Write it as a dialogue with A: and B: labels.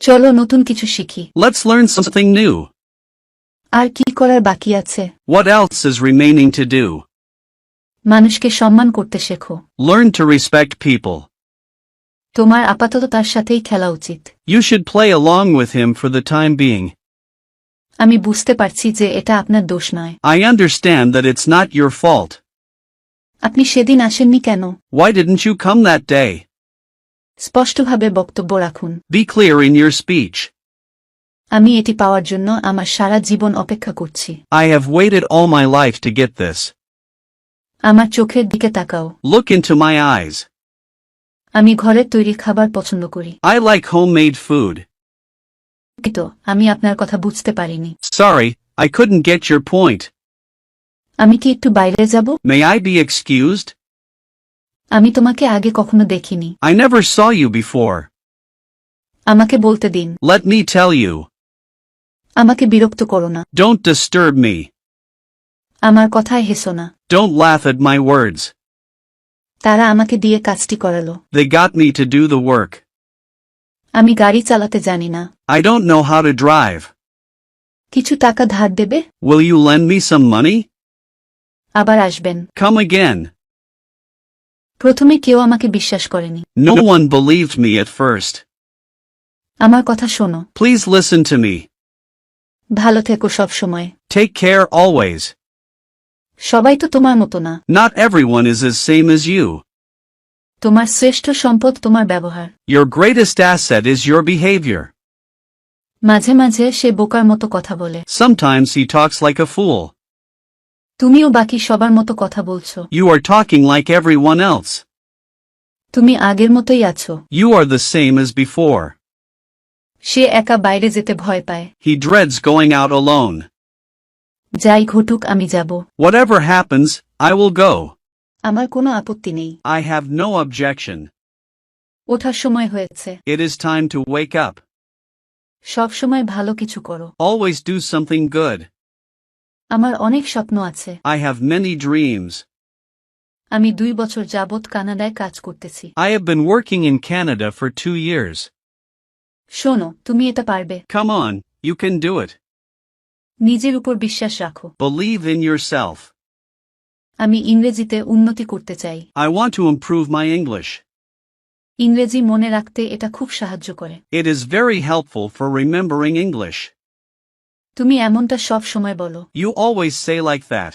A: চলো নতুন কিছু শিখি।
B: Let's learn something new.
A: আর কি করার বাকি আছে?
B: What else is remaining to do?
A: মানুষকে সম্মান করতে শেখো।
B: Learn to respect people.
A: তোমার আপাতত তার সাথেই খেলা উচিত।
B: You should play along with him for the time being.
A: আমি বুঝতে পারছি যে এটা আপনার দোষ নয়।
B: I understand that it's not your fault.
A: আপনি সেদিন আসেননি কেন?
B: Why didn't you come that day?
A: স্পষ্টভাবে বক্তব্য রাখুন।
B: Be clear in your speech.
A: আমি এটি পাওয়ার জন্য আমার সারা জীবন অপেক্ষা করছি।
B: I have waited all my life to get this.
A: আমার চোখের দিকে তাকাও।
B: Look into my eyes.
A: আমি ঘরের তৈরি খাবার পছন্দ করি।
B: I like homemade food.
A: কিন্তু আমি আপনার কথা বুঝতে পারিনি।
B: Sorry, I couldn't get your point.
A: আমি কি একটু বাইরে যাব?
B: May I be excused?
A: আমি তোমাকে আগে কখনো দেখিনি।
B: I never saw you before.
A: আমাকে বলতে দিন।
B: Let me tell you.
A: আমাকে বিরক্ত করো না।
B: Don't disturb me.
A: আমার কথায় হেসো না।
B: Don't laugh at my words.
A: তারা আমাকে দিয়ে কাজটি করালো।
B: They got me to do the work.
A: আমি গাড়ি চালাতে জানি না।
B: I don't know how to drive.
A: কিছু টাকা ধার দেবে?
B: Will you lend me some money?
A: আবার আসবেন।
B: Come again.
A: প্রথমে কেউ আমাকে বিশ্বাস করেনি।
B: No one believed me at first.
A: আমার কথা শোনো।
B: Please listen to me.
A: ভালো থেকো সব সময়।
B: Take care always.
A: সবাই তো তোমার মতো না।
B: Not everyone is as same as you.
A: তোমার শ্রেষ্ঠ সম্পদ তোমার ব্যবহার।
B: Your greatest asset is your behavior.
A: মাঝে মাঝে সে বোকার মতো কথা বলে।
B: Sometimes he talks like a fool.
A: তুমিও বাকি সবার মতো কথা বলছো।
B: You are talking like everyone else.
A: তুমি আগের মতোই আছো।
B: You are the same as before.
A: সে একা বাইরে যেতে ভয় পায়।
B: He dreads going out alone.
A: যাই ঘটুক আমি যাব।
B: Whatever happens, I will go.
A: আমার কোনো আপত্তি নেই।
B: I have no objection.
A: ওঠার সময় হয়েছে।
B: It is time to wake up.
A: সব সময় ভালো কিছু করো।
B: Always do something good.
A: আমার অনেক স্বপ্ন আছে।
B: I have many dreams.
A: আমি 2 বছর যাবত কানাডায় কাজ করতেছি।
B: I have been working in Canada for 2 years.
A: শোনো, তুমি এটা পারবে।
B: Come on, you can do it.
A: নিজের উপর বিশ্বাস রাখো।
B: Believe in yourself.
A: আমি ইংরেজিতে উন্নতি করতে চাই।
B: I want to improve my English.
A: ইংরেজি মনে রাখতে এটা খুব সাহায্য করে।
B: It is very helpful for remembering English.
A: তুমি এমনটা সব সময় বলো।
B: You always say like that.